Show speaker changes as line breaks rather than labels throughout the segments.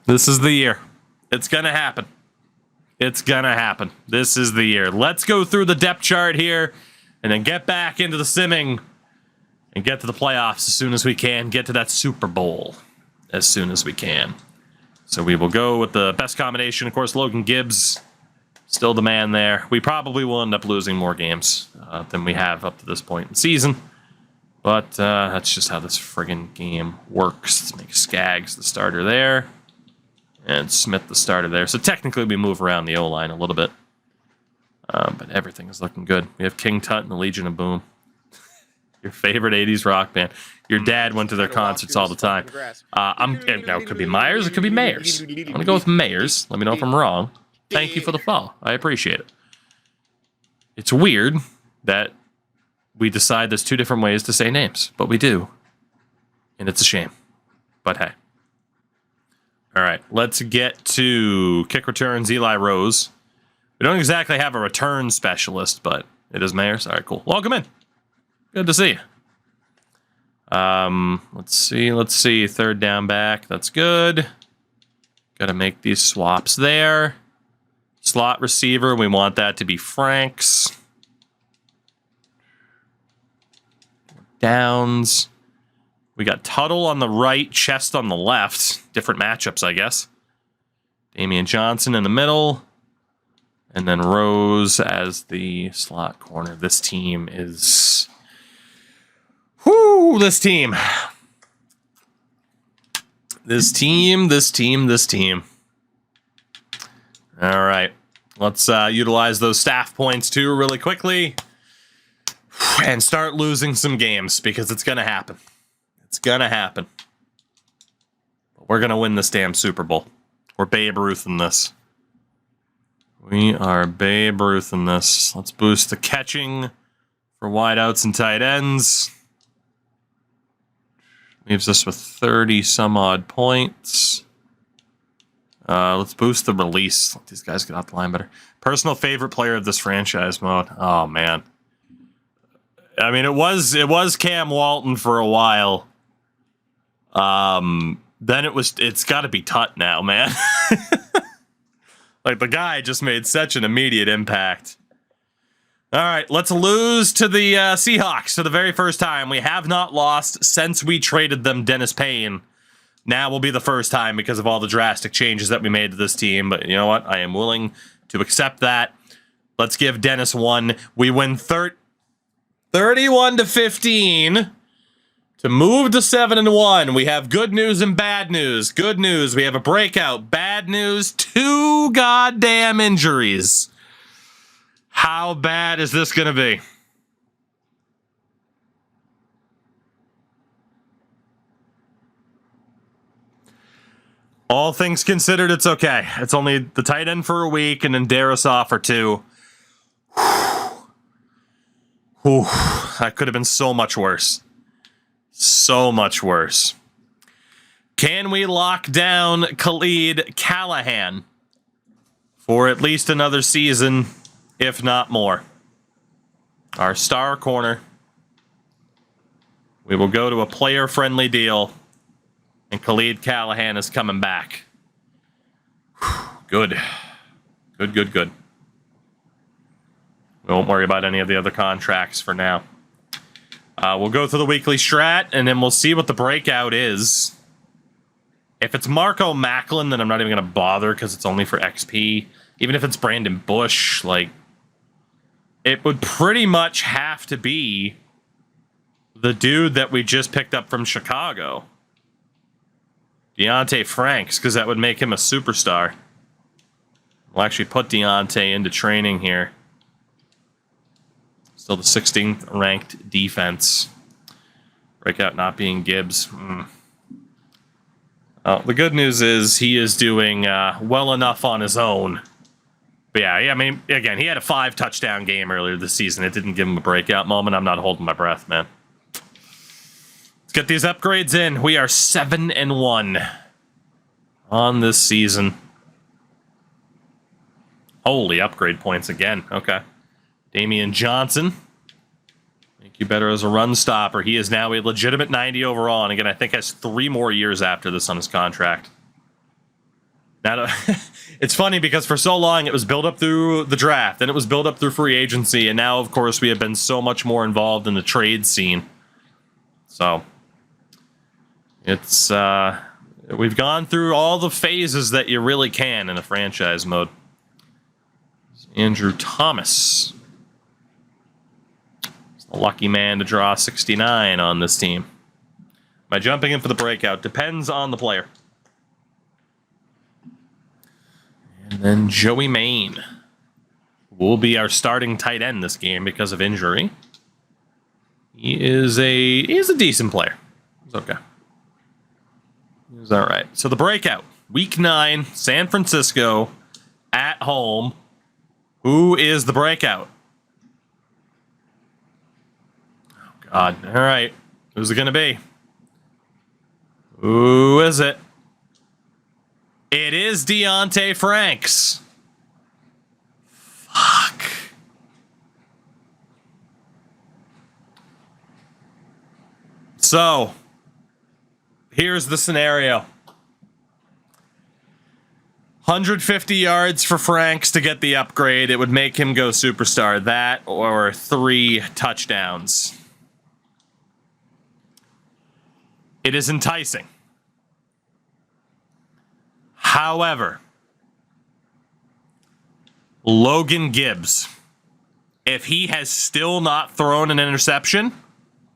This is the year. It's going to happen. It's going to happen. This is the year. Let's go through the depth chart here and then get back into the simming and get to the playoffs as soon as we can. Get to that Super Bowl as soon as we can. So we will go with the best combination. Of course, Logan Gibbs, still the man there. We probably will end up losing more games than we have up to this point in the season. But that's just how this friggin' game works. Let's make Skaggs the starter there. And Smith the starter there. So technically we move around the O-line a little bit. But everything is looking good. We have King Tut and the Legion of Boom. Your favorite 80s rock band. Your dad went to their concerts all the time. Now, it could be Myers, it could be Mayers. I'm going to go with Mayers. Let me know if I'm wrong. Thank you for the follow. I appreciate it. It's weird that we decide there's two different ways to say names, but we do. And it's a shame. But hey. All right, let's get to kick returns, Eli Rose. We don't exactly have a return specialist, but it is Mayers. All right, cool. Welcome in. Good to see you. Let's see. Third down back. That's good. Got to make these swaps there. Slot receiver, we want that to be Franks. Downs. We got Tuttle on the right, Chest on the left. Different matchups, I guess. Damian Johnson in the middle. And then Rose as the slot corner. This team is... Whoo, this team. This team. All right. Let's utilize those staff points, too, really quickly. And start losing some games, because it's going to happen. It's going to happen. But we're going to win this damn Super Bowl. We're Babe Ruth in this. We are Babe Ruth in this. Let's boost the catching for wideouts and tight ends. Leaves us with 30-some-odd points. Let's boost the release. Let these guys get off the line better. Personal favorite player of this franchise mode. Oh, man. I mean, it was Cam Walton for a while. Then it's got to be Tut now, man. Like, the guy just made such an immediate impact. All right, let's lose to the Seahawks for the very first time. We have not lost since we traded them Dennis Payne. Now will be the first time because of all the drastic changes that we made to this team. But you know what? I am willing to accept that. Let's give Dennis one. We win 31-15 to move to 7-1. We have good news and bad news. Good news, we have a breakout. Bad news, 2 goddamn injuries. How bad is this going to be? All things considered, it's okay. It's only the tight end for a week and then Darisaw for 2. Whew. That could have been so much worse. So much worse. Can we lock down Khalid Callahan for at least another season, if not more? Our star corner. We will go to a player-friendly deal, and Khalid Callahan is coming back. Good. Good. We won't worry about any of the other contracts for now. We'll go through the weekly strat, and then we'll see what the breakout is. If it's Marco Macklin, then I'm not even going to bother because it's only for XP. Even if it's Brandon Bush, like, it would pretty much have to be the dude that we just picked up from Chicago. Deontay Franks, because that would make him a superstar. We'll actually put Deontay into training here. Still the 16th ranked defense. Breakout not being Gibbs. The good news is he is doing well enough on his own. But yeah, I mean, again, he had a 5-touchdown game earlier this season. It didn't give him a breakout moment. I'm not holding my breath, man. Let's get these upgrades in. We are 7-1 on this season. Holy upgrade points again. Okay. Damian Johnson. Make you better as a run stopper. He is now a legitimate 90 overall. And again, I think has 3 more years after this on his contract. Now, it's funny because for so long it was built up through the draft, and it was built up through free agency, and now, of course, we have been so much more involved in the trade scene. So, it's, we've gone through all the phases that you really can in a franchise mode. Andrew Thomas. He's the lucky man to draw 69 on this team. Am I jumping in for the breakout? Depends on the player. And then Joey Maine will be our starting tight end this game because of injury. He is a decent player. It's okay. He's all right. So the breakout, Week 9, San Francisco at home. Who is the breakout? Oh God! All right, who's it gonna be? Who is it? It is Deontay Franks. Fuck. So, here's the scenario. 150 yards for Franks to get the upgrade. It would make him go superstar. That or 3 touchdowns. It is enticing. However, Logan Gibbs, if he has still not thrown an interception,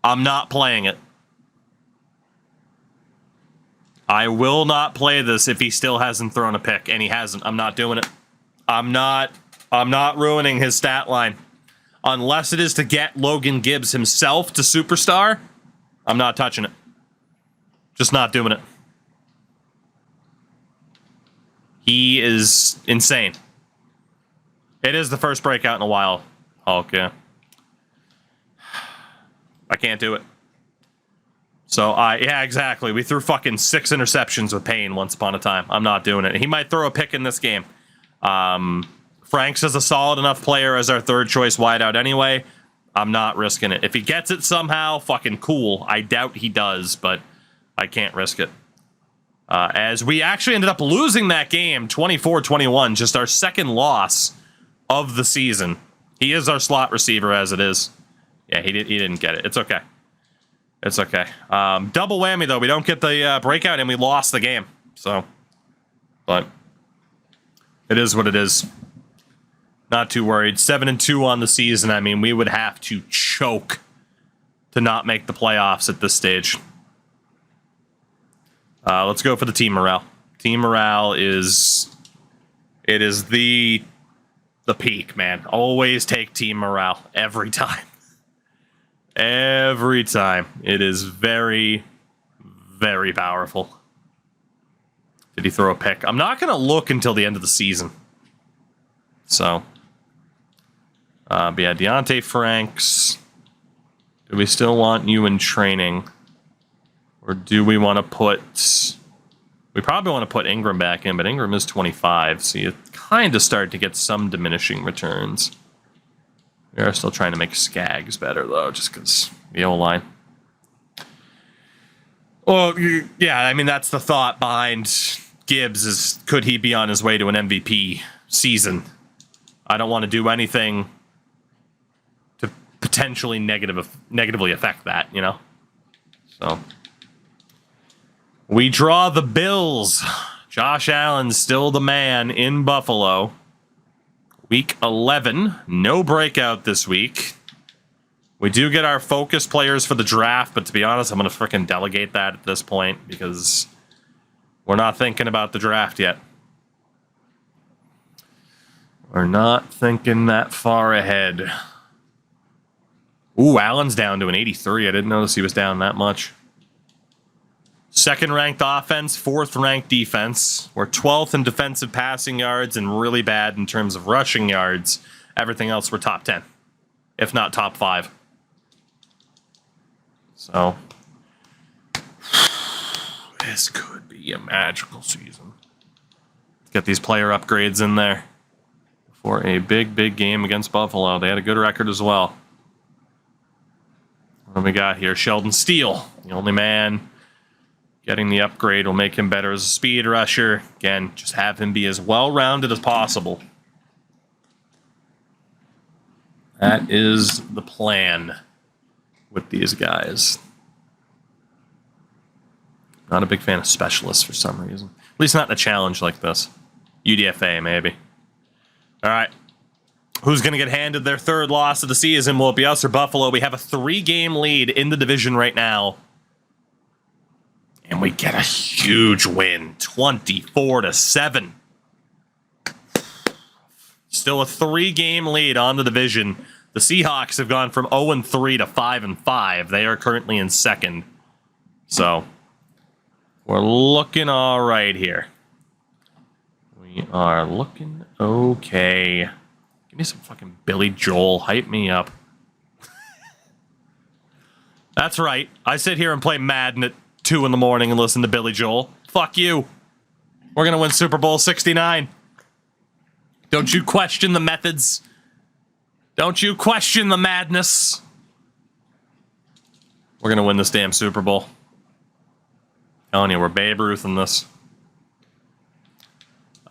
I'm not playing it. I will not play this if he still hasn't thrown a pick, and he hasn't. I'm not doing it. I'm not ruining his stat line. Unless it is to get Logan Gibbs himself to superstar, I'm not touching it. Just not doing it. He is insane. It is the first breakout in a while, Hulk, yeah. I can't do it. So, yeah, exactly. We threw fucking 6 interceptions with Payne once upon a time. I'm not doing it. He might throw a pick in this game. Franks is a solid enough player as our third choice wideout anyway. I'm not risking it. If he gets it somehow, fucking cool. I doubt he does, but I can't risk it. As we actually ended up losing that game, 24-21, just our second loss of the season. He is our slot receiver as it is. Yeah, he didn't get it. It's okay. It's okay. Double whammy, though. We don't get the breakout, and we lost the game. So, but it is what it is. Not too worried. 7-2 on the season. I mean, we would have to choke to not make the playoffs at this stage. Let's go for the team morale. Team morale is... It is the peak, man. Always take team morale. Every time. Every time. It is very, very powerful. Did he throw a pick? I'm not going to look until the end of the season. So. But yeah, Deontay Franks. Do we still want you in training? Or do we want to put... We probably want to put Ingram back in, but Ingram is 25, so you kind of start to get some diminishing returns. We are still trying to make Skaggs better, though, just because the O-line. Well, yeah, I mean, that's the thought behind Gibbs is, could he be on his way to an MVP season? I don't want to do anything to potentially negatively affect that, you know? So... We draw the Bills. Josh Allen's still the man in Buffalo. Week 11. No breakout this week. We do get our focus players for the draft, but to be honest, I'm going to freaking delegate that at this point because we're not thinking about the draft yet. We're not thinking that far ahead. Ooh, Allen's down to an 83. I didn't notice he was down that much. Second ranked offense, fourth ranked defense. We're 12th in defensive passing yards and really bad in terms of rushing yards. Everything else, we're top 10, if not top 5. So, this could be a magical season. Let's get these player upgrades in there for a big, big game against Buffalo. They had a good record as well. What do we got here? Sheldon Steele, the only man Getting the upgrade will make him better as a speed rusher. Again, just have him be as well-rounded as possible. That is the plan with these guys. Not a big fan of specialists for some reason. At least not in a challenge like this. UDFA, maybe. All right. Who's going to get handed their third loss of the season? Will it be us or Buffalo? We have a 3-game lead in the division right now. And we get a huge win. 24-7. Still a 3-game lead on the division. The Seahawks have gone from 0-3 to 5-5. They are currently in second. So, we're looking all right here. We are looking okay. Give me some fucking Billy Joel. Hype me up. That's right. I sit here and play Madden at 2 in the morning and listen to Billy Joel. Fuck you. We're going to win Super Bowl 69. Don't you question the methods. Don't you question the madness. We're going to win this damn Super Bowl. Telling you, we're Babe Ruth in this.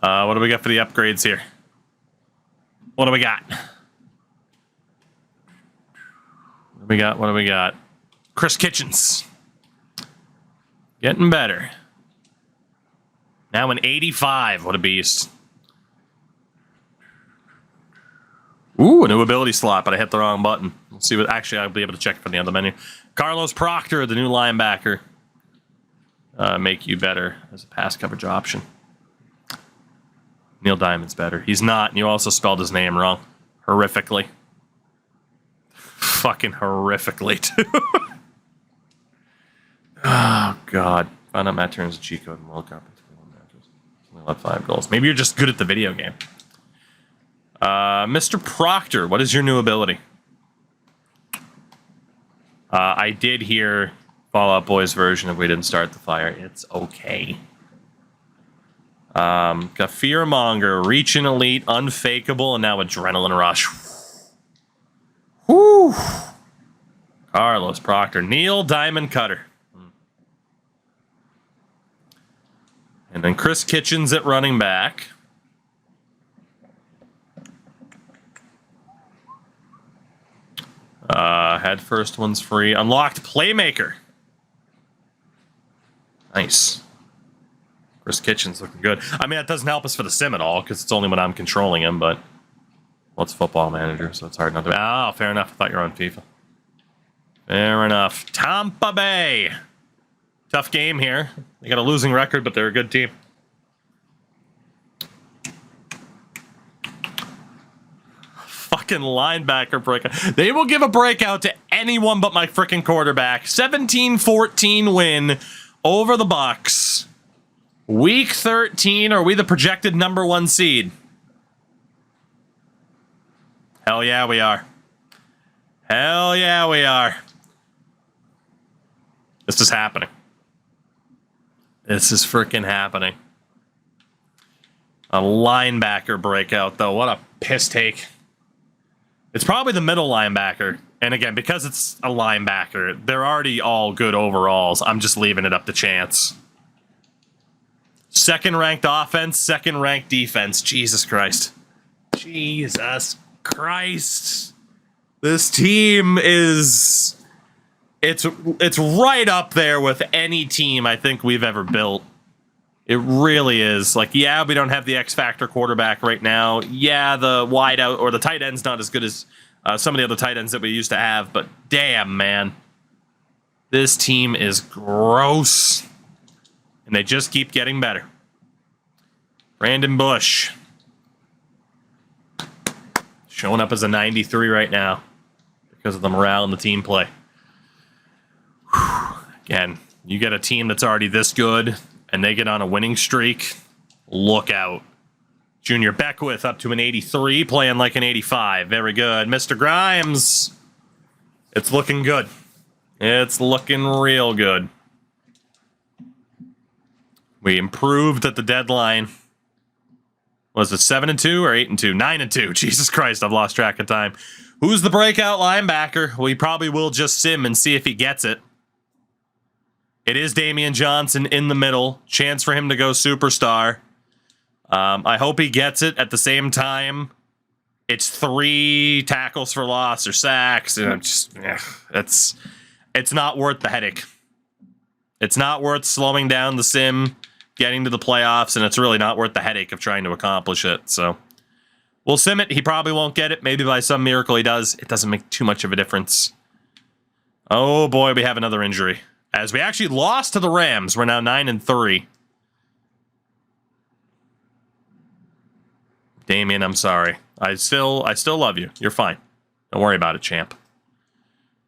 What do we got for the upgrades here? What do we got? What do we got? Chris Kitchens. Getting better. Now an 85. What a beast. Ooh, a new ability slot, but I hit the wrong button. Let's see what... Actually, I'll be able to check from the other menu. Carlos Proctor, the new linebacker. Make you better as a pass coverage option. Neil Diamond's better. He's not, and you also spelled his name wrong. Horrifically. Fucking horrifically, too. Oh, God. Found out Matt Turner's a cheat code in World Cup. Only left 5 goals. Maybe you're just good at the video game. Mr. Proctor, what is your new ability? I did hear Fall Out Boy's version of We Didn't Start the Fire. It's okay. Got Fearmonger, Reaching Elite, Unfakeable, and now Adrenaline Rush. Whew. Carlos Proctor, Neil Diamond Cutter. And then Chris Kitchens at running back. Had first one's free. Unlocked Playmaker. Nice. Chris Kitchens looking good. I mean, that doesn't help us for the sim at all, because it's only when I'm controlling him, but... Well, it's Football Manager, so it's hard not to... Oh, fair enough. I thought you were on FIFA. Fair enough. Tampa Bay. Tough game here. They got a losing record, but they're a good team. Fucking linebacker breakout. They will give a breakout to anyone but my freaking quarterback. 17-14 win over the Bucks. Week 13. Are we the projected #1 seed? Hell yeah, we are. Hell yeah, we are. This is happening. This is freaking happening. A linebacker breakout, though. What a piss take. It's probably the middle linebacker. And again, because it's a linebacker, they're already all good overalls. I'm just leaving it up to chance. Second-ranked offense, second-ranked defense. Jesus Christ. Jesus Christ. This team is... It's right up there with any team I think we've ever built. It really is. Like, yeah, we don't have the X-Factor quarterback right now. Yeah, the wideout or the tight end's not as good as some of the other tight ends that we used to have. But damn, man. This team is gross. And they just keep getting better. Brandon Bush. Showing up as a 93 right now. Because of the morale and the team play. Whew. Again, you get a team that's already this good... and they get on a winning streak, look out. Junior Beckwith up to an 83, playing like an 85. Very good. Mr. Grimes. It's looking good. It's looking real good. We improved at the deadline. Was it 7-2 or 8-2? 9-2. Jesus Christ, I've lost track of time. Who's the breakout linebacker? We probably will just sim and see if he gets it. It is Damian Johnson in the middle. Chance for him to go superstar. I hope he gets it. At the same time, it's 3 tackles for loss or sacks, and I'm just, it's not worth the headache. It's not worth slowing down the sim, getting to the playoffs, and it's really not worth the headache of trying to accomplish it. So we'll sim it. He probably won't get it. Maybe by some miracle he does. It doesn't make too much of a difference. Oh boy, we have another injury. As we actually lost to the Rams, we're now 9-3. Damien, I'm sorry. I still love you. You're fine. Don't worry about it, champ.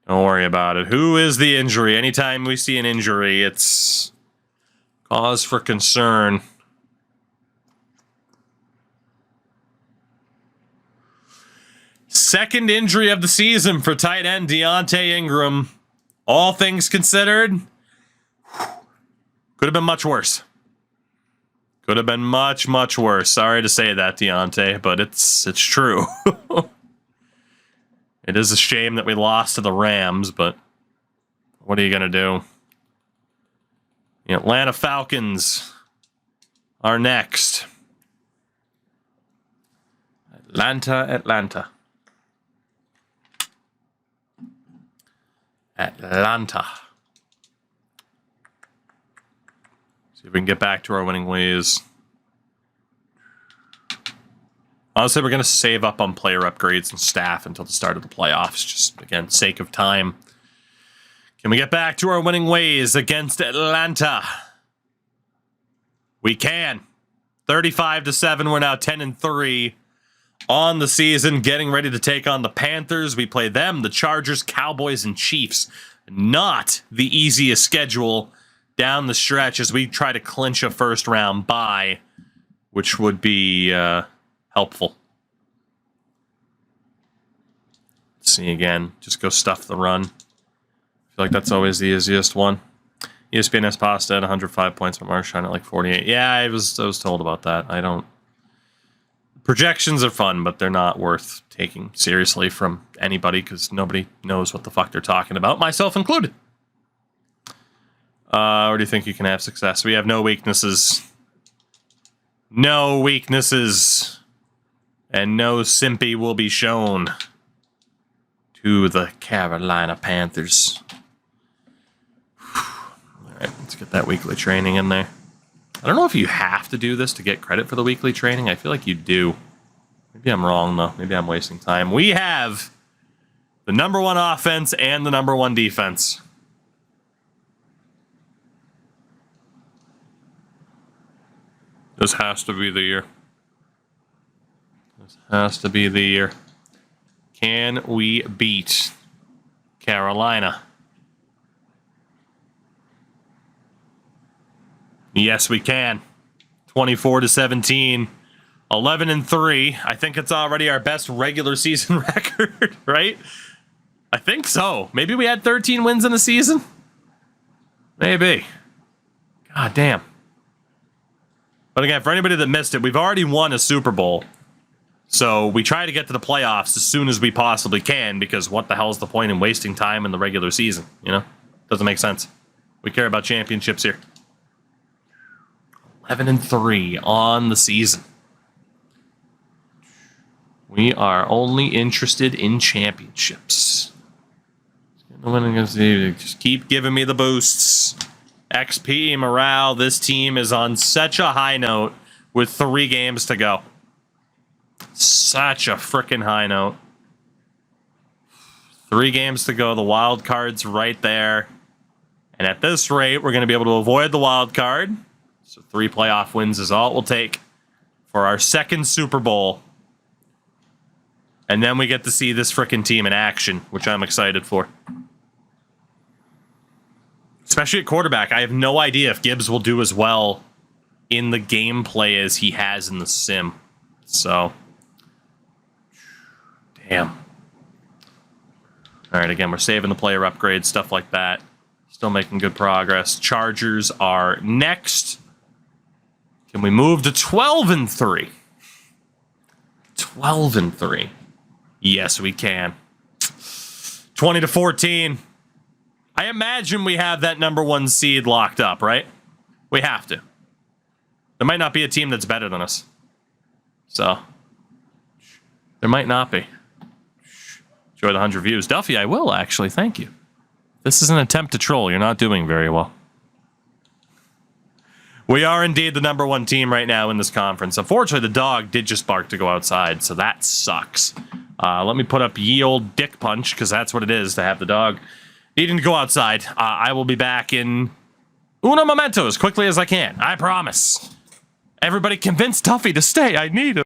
Don't worry about it. Who is the injury? Anytime we see an injury, it's cause for concern. Second injury of the season for tight end Deontay Ingram. All things considered, could have been much worse. Could have been much, much worse. Sorry to say that, Deontay, but it's true. It is a shame that we lost to the Rams, but what are you going to do? The Atlanta Falcons are next. Atlanta. See if we can get back to our winning ways. Honestly, we're going to save up on player upgrades and staff until the start of the playoffs. Just, again, sake of time. Can we get back to our winning ways against Atlanta? We can. 35-7. We're now 10-3 on the season. Getting ready to take on the Panthers. We play them, the Chargers, Cowboys, and Chiefs. Not the easiest schedule down the stretch as we try to clinch a first-round bye, which would be helpful. Let's see again. Just go stuff the run. I feel like that's always the easiest one. ESPN has Pasta at 105 points, but Marshawn at like 48. Yeah, I was told about that. I don't... Projections are fun, but they're not worth taking seriously from anybody because nobody knows what the fuck they're talking about, myself included. Or do you think you can have success? We have no weaknesses. No weaknesses. And no simpy will be shown to the Carolina Panthers. Alright, let's get that weekly training in there. I don't know if you have to do this to get credit for the weekly training. I feel like you do. Maybe I'm wrong, though. Maybe I'm wasting time. We have the #1 offense and the #1 defense. This has to be the year. This has to be the year. Can we beat Carolina? Yes, we can. 24-17. 11-3. I think it's already our best regular season record, right? I think so. Maybe we had 13 wins in the season? Maybe. God damn. But again, for anybody that missed it, we've already won a Super Bowl. So we try to get to the playoffs as soon as we possibly can, because what the hell is the point in wasting time in the regular season, you know? Doesn't make sense. We care about championships here. 11-3 on the season. We are only interested in championships. Just keep giving me the boosts. XP, morale. This team is on such a high note with 3 games to go. Such a freaking high note. 3 games to go. The wild card's right there. And at this rate, we're going to be able to avoid the wild card. So 3 playoff wins is all it will take for our second Super Bowl. And then we get to see this frickin' team in action, which I'm excited for. Especially at quarterback. I have no idea if Gibbs will do as well in the gameplay as he has in the sim. So, damn. All right, again, we're saving the player upgrades, stuff like that. Still making good progress. Chargers are next. Can we move to 12-3? 12-3. Yes, we can. 20-14. I imagine we have that number 1 seed locked up, right? We have to. There might not be a team that's better than us. So, there might not be. Enjoy the 100 views. Duffy, I will, actually. Thank you. This is an attempt to troll. You're not doing very well. We are indeed the number 1 team right now in this conference. Unfortunately, the dog did just bark to go outside, so that sucks. Let me put up ye old dick punch, because that's what it is to have the dog needing to go outside. I will be back in uno momento as quickly as I can. I promise. Everybody convince Duffy to stay. I need him.